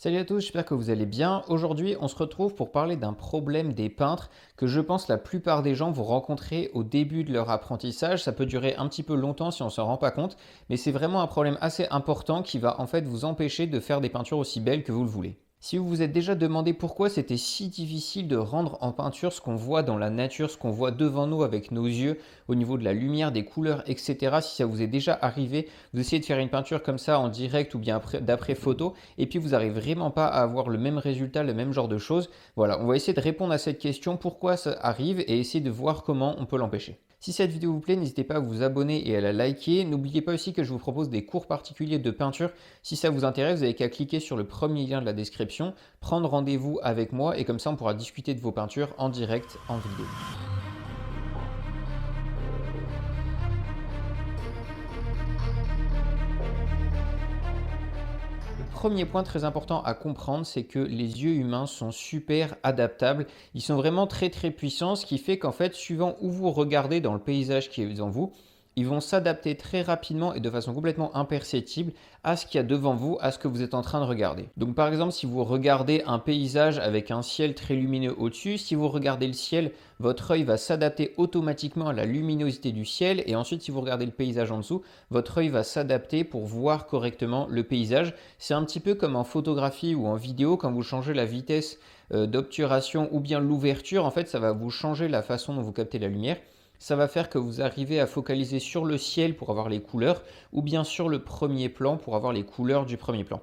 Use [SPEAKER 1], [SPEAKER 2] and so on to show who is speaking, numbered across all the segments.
[SPEAKER 1] Salut à tous, j'espère que vous allez bien. Aujourd'hui, on se retrouve pour parler d'un problème des peintres que je pense la plupart des gens vont rencontrer au début de leur apprentissage. Ça peut durer un petit peu longtemps si on ne s'en rend pas compte, mais c'est vraiment un problème assez important qui va en fait vous empêcher de faire des peintures aussi belles que vous le voulez. Si vous vous êtes déjà demandé pourquoi c'était si difficile de rendre en peinture ce qu'on voit dans la nature, ce qu'on voit devant nous avec nos yeux, au niveau de la lumière, des couleurs, etc., si ça vous est déjà arrivé, vous essayez de faire une peinture comme ça en direct ou bien d'après photo, et puis vous n'arrivez vraiment pas à avoir le même résultat, le même genre de choses. Voilà, on va essayer de répondre à cette question, pourquoi ça arrive, et essayer de voir comment on peut l'empêcher. Si cette vidéo vous plaît, n'hésitez pas à vous abonner et à la liker. N'oubliez pas aussi que je vous propose des cours particuliers de peinture. Si ça vous intéresse, vous n'avez qu'à cliquer sur le premier lien de la description, prendre rendez-vous avec moi et comme ça on pourra discuter de vos peintures en direct en vidéo. Le premier point très important à comprendre, c'est que les yeux humains sont super adaptables. Ils sont vraiment très très puissants, ce qui fait qu'en fait, suivant où vous regardez dans le paysage qui est devant vous, ils vont s'adapter très rapidement et de façon complètement imperceptible à ce qu'il y a devant vous, à ce que vous êtes en train de regarder. Donc par exemple, si vous regardez un paysage avec un ciel très lumineux au-dessus, si vous regardez le ciel, votre œil va s'adapter automatiquement à la luminosité du ciel et ensuite si vous regardez le paysage en dessous, votre œil va s'adapter pour voir correctement le paysage. C'est un petit peu comme en photographie ou en vidéo, quand vous changez la vitesse d'obturation ou bien l'ouverture, en fait ça va vous changer la façon dont vous captez la lumière. Ça va faire que vous arrivez à focaliser sur le ciel pour avoir les couleurs ou bien sur le premier plan pour avoir les couleurs du premier plan.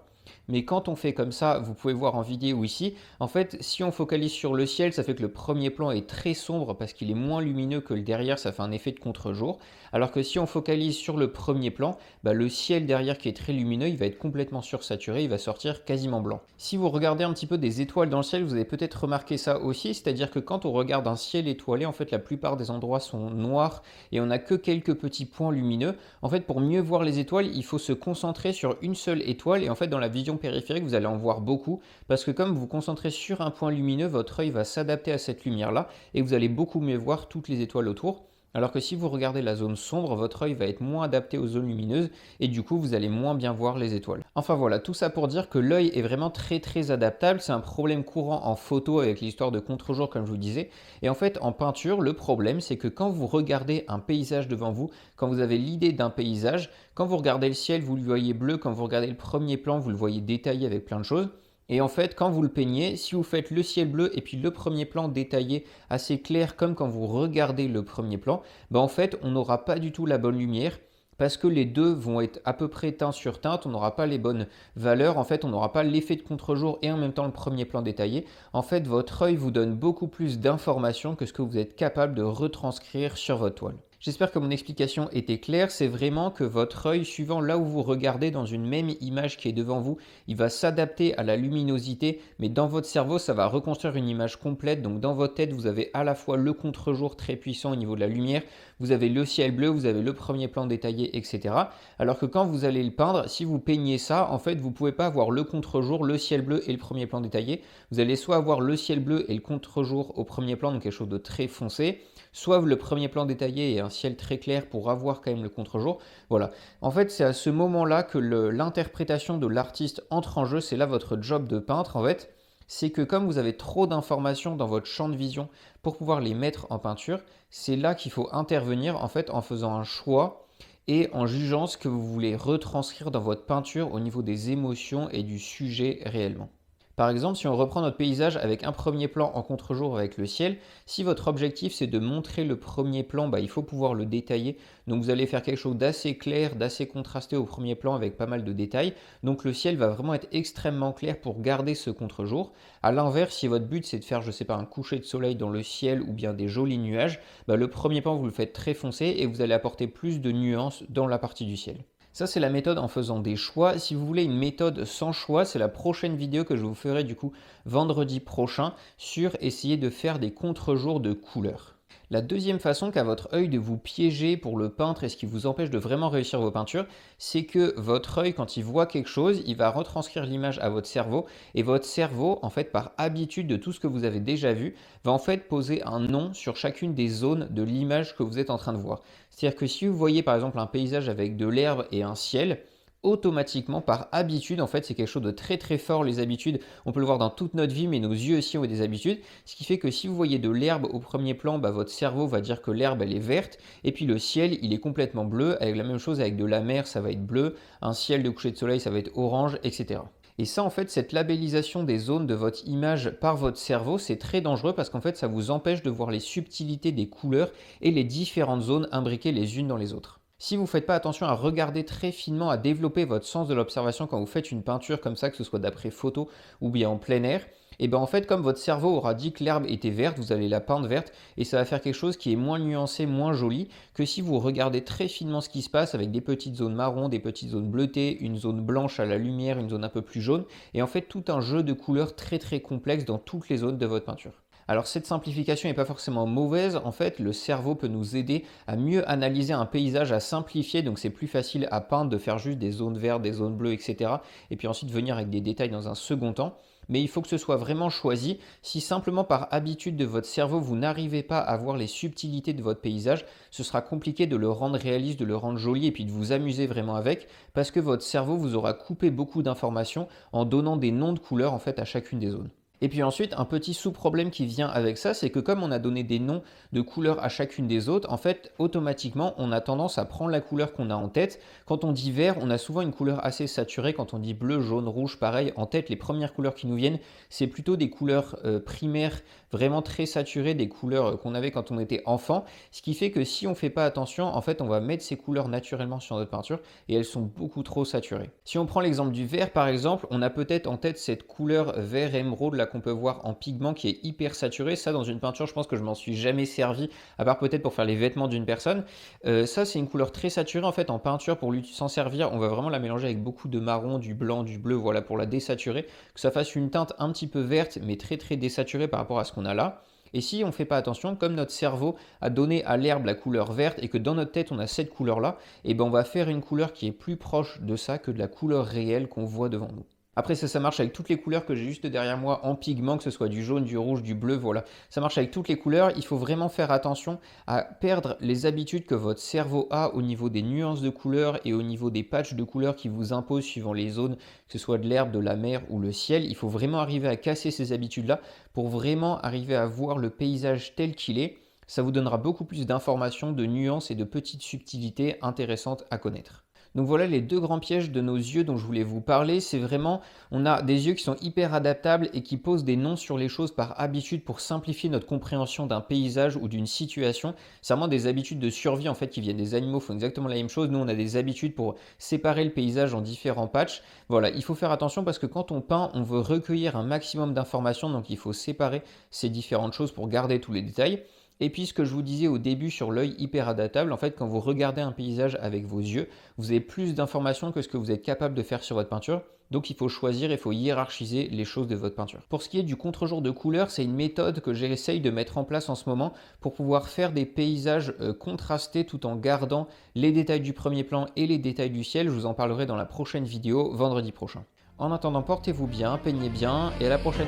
[SPEAKER 1] Mais quand on fait comme ça, vous pouvez voir en vidéo ou ici, en fait, si on focalise sur le ciel, ça fait que le premier plan est très sombre parce qu'il est moins lumineux que le derrière, ça fait un effet de contre-jour. Alors que si on focalise sur le premier plan, le ciel derrière qui est très lumineux, il va être complètement sursaturé, il va sortir quasiment blanc. Si vous regardez un petit peu des étoiles dans le ciel, vous avez peut-être remarqué ça aussi, c'est-à-dire que quand on regarde un ciel étoilé, en fait, la plupart des endroits sont noirs et on n'a que quelques petits points lumineux. En fait, pour mieux voir les étoiles, il faut se concentrer sur une seule étoile et en fait, dans la vision périphérique, vous allez en voir beaucoup parce que comme vous vous concentrez sur un point lumineux, votre œil va s'adapter à cette lumière-là et vous allez beaucoup mieux voir toutes les étoiles autour. Alors que si vous regardez la zone sombre, votre œil va être moins adapté aux zones lumineuses et du coup, vous allez moins bien voir les étoiles. Enfin voilà, tout ça pour dire que l'œil est vraiment très très adaptable. C'est un problème courant en photo avec l'histoire de contre-jour comme je vous disais. Et en fait, en peinture, le problème c'est que quand vous regardez un paysage devant vous, quand vous avez l'idée d'un paysage, quand vous regardez le ciel, vous le voyez bleu, quand vous regardez le premier plan, vous le voyez détaillé avec plein de choses. Et en fait, quand vous le peignez, si vous faites le ciel bleu et puis le premier plan détaillé assez clair comme quand vous regardez le premier plan, en fait, on n'aura pas du tout la bonne lumière parce que les deux vont être à peu près teint sur teinte, on n'aura pas les bonnes valeurs, en fait, on n'aura pas l'effet de contre-jour et en même temps le premier plan détaillé. En fait, votre œil vous donne beaucoup plus d'informations que ce que vous êtes capable de retranscrire sur votre toile. J'espère que mon explication était claire, c'est vraiment que votre œil, suivant là où vous regardez dans une même image qui est devant vous, il va s'adapter à la luminosité, mais dans votre cerveau, ça va reconstruire une image complète. Donc dans votre tête, vous avez à la fois le contre-jour très puissant au niveau de la lumière, vous avez le ciel bleu, vous avez le premier plan détaillé, etc. Alors que quand vous allez le peindre, si vous peignez ça, en fait, vous ne pouvez pas avoir le contre-jour, le ciel bleu et le premier plan détaillé. Vous allez soit avoir le ciel bleu et le contre-jour au premier plan, donc quelque chose de très foncé, soit le premier plan détaillé et un ciel très clair pour avoir quand même le contre-jour. Voilà. En fait, c'est à ce moment-là que l'interprétation de l'artiste entre en jeu. C'est là votre job de peintre, en fait. C'est que comme vous avez trop d'informations dans votre champ de vision pour pouvoir les mettre en peinture, c'est là qu'il faut intervenir, en fait, en faisant un choix et en jugeant ce que vous voulez retranscrire dans votre peinture au niveau des émotions et du sujet réellement. Par exemple, si on reprend notre paysage avec un premier plan en contre-jour avec le ciel, si votre objectif c'est de montrer le premier plan, il faut pouvoir le détailler. Donc vous allez faire quelque chose d'assez clair, d'assez contrasté au premier plan avec pas mal de détails. Donc le ciel va vraiment être extrêmement clair pour garder ce contre-jour. A l'inverse, si votre but c'est de faire, je sais pas, un coucher de soleil dans le ciel ou bien des jolis nuages, le premier plan vous le faites très foncé et vous allez apporter plus de nuances dans la partie du ciel. Ça, c'est la méthode en faisant des choix. Si vous voulez une méthode sans choix, c'est la prochaine vidéo que je vous ferai du coup vendredi prochain sur essayer de faire des contre-jours de couleurs. La deuxième façon qu'a votre œil de vous piéger pour le peintre et ce qui vous empêche de vraiment réussir vos peintures, c'est que votre œil, quand il voit quelque chose, il va retranscrire l'image à votre cerveau et votre cerveau, en fait, par habitude de tout ce que vous avez déjà vu, va en fait poser un nom sur chacune des zones de l'image que vous êtes en train de voir. C'est-à-dire que si vous voyez par exemple un paysage avec de l'herbe et un ciel, automatiquement, par habitude, en fait, c'est quelque chose de très très fort, les habitudes. On peut le voir dans toute notre vie, mais nos yeux aussi ont des habitudes. Ce qui fait que si vous voyez de l'herbe au premier plan, bah, votre cerveau va dire que l'herbe, elle est verte. Et puis le ciel, il est complètement bleu. Avec la même chose avec de la mer, ça va être bleu. Un ciel de coucher de soleil, ça va être orange, etc. Et ça, en fait, cette labellisation des zones de votre image par votre cerveau, c'est très dangereux parce qu'en fait, ça vous empêche de voir les subtilités des couleurs et les différentes zones imbriquées les unes dans les autres. Si vous ne faites pas attention à regarder très finement, à développer votre sens de l'observation quand vous faites une peinture comme ça, que ce soit d'après photo ou bien en plein air, et bien en fait, comme votre cerveau aura dit que l'herbe était verte, vous allez la peindre verte et ça va faire quelque chose qui est moins nuancé, moins joli que si vous regardez très finement ce qui se passe avec des petites zones marron, des petites zones bleutées, une zone blanche à la lumière, une zone un peu plus jaune et en fait tout un jeu de couleurs très très complexe dans toutes les zones de votre peinture. Alors cette simplification n'est pas forcément mauvaise, en fait le cerveau peut nous aider à mieux analyser un paysage, à simplifier, donc c'est plus facile à peindre de faire juste des zones vertes, des zones bleues, etc. Et puis ensuite venir avec des détails dans un second temps. Mais il faut que ce soit vraiment choisi. Si simplement par habitude de votre cerveau, vous n'arrivez pas à voir les subtilités de votre paysage, ce sera compliqué de le rendre réaliste, de le rendre joli et puis de vous amuser vraiment avec, parce que votre cerveau vous aura coupé beaucoup d'informations en donnant des noms de couleurs en fait à chacune des zones. Et puis ensuite, un petit sous-problème qui vient avec ça, c'est que comme on a donné des noms de couleurs à chacune des autres, en fait, automatiquement, on a tendance à prendre la couleur qu'on a en tête. Quand on dit vert, on a souvent une couleur assez saturée. Quand on dit bleu, jaune, rouge, pareil, en tête, les premières couleurs qui nous viennent, c'est plutôt des couleurs primaires, vraiment très saturées, des couleurs qu'on avait quand on était enfant. Ce qui fait que si on ne fait pas attention, en fait, on va mettre ces couleurs naturellement sur notre peinture et elles sont beaucoup trop saturées. Si on prend l'exemple du vert, par exemple, on a peut-être en tête cette couleur vert émeraude là qu'on peut voir en pigment qui est hyper saturé. Ça, dans une peinture, je pense que je m'en suis jamais servi, à part peut-être pour faire les vêtements d'une personne. Ça, c'est une couleur très saturée. En fait, en peinture, pour s'en servir, on va vraiment la mélanger avec beaucoup de marron, du blanc, du bleu, voilà, pour la désaturer. Que ça fasse une teinte un petit peu verte, mais très très désaturée par rapport à ce qu'on a là. Et si on ne fait pas attention, comme notre cerveau a donné à l'herbe la couleur verte et que dans notre tête on a cette couleur-là, et ben on va faire une couleur qui est plus proche de ça que de la couleur réelle qu'on voit devant nous. Après ça marche avec toutes les couleurs que j'ai juste derrière moi en pigment, que ce soit du jaune, du rouge, du bleu, voilà. Ça marche avec toutes les couleurs. Il faut vraiment faire attention à perdre les habitudes que votre cerveau a au niveau des nuances de couleurs et au niveau des patchs de couleurs qui vous imposent suivant les zones, que ce soit de l'herbe, de la mer ou le ciel. Il faut vraiment arriver à casser ces habitudes-là pour vraiment arriver à voir le paysage tel qu'il est. Ça vous donnera beaucoup plus d'informations, de nuances et de petites subtilités intéressantes à connaître. Donc voilà les deux grands pièges de nos yeux dont je voulais vous parler. C'est vraiment, on a des yeux qui sont hyper adaptables et qui posent des noms sur les choses par habitude pour simplifier notre compréhension d'un paysage ou d'une situation. C'est vraiment des habitudes de survie en fait qui viennent des animaux, font exactement la même chose. Nous on a des habitudes pour séparer le paysage en différents patchs. Voilà, il faut faire attention parce que quand on peint, on veut recueillir un maximum d'informations, donc il faut séparer ces différentes choses pour garder tous les détails. Et puis ce que je vous disais au début sur l'œil hyper adaptable, en fait quand vous regardez un paysage avec vos yeux, vous avez plus d'informations que ce que vous êtes capable de faire sur votre peinture. Donc il faut choisir, il faut hiérarchiser les choses de votre peinture. Pour ce qui est du contre-jour de couleur, c'est une méthode que j'essaye de mettre en place en ce moment pour pouvoir faire des paysages contrastés tout en gardant les détails du premier plan et les détails du ciel. Je vous en parlerai dans la prochaine vidéo, vendredi prochain. En attendant, portez-vous bien, peignez bien et à la prochaine.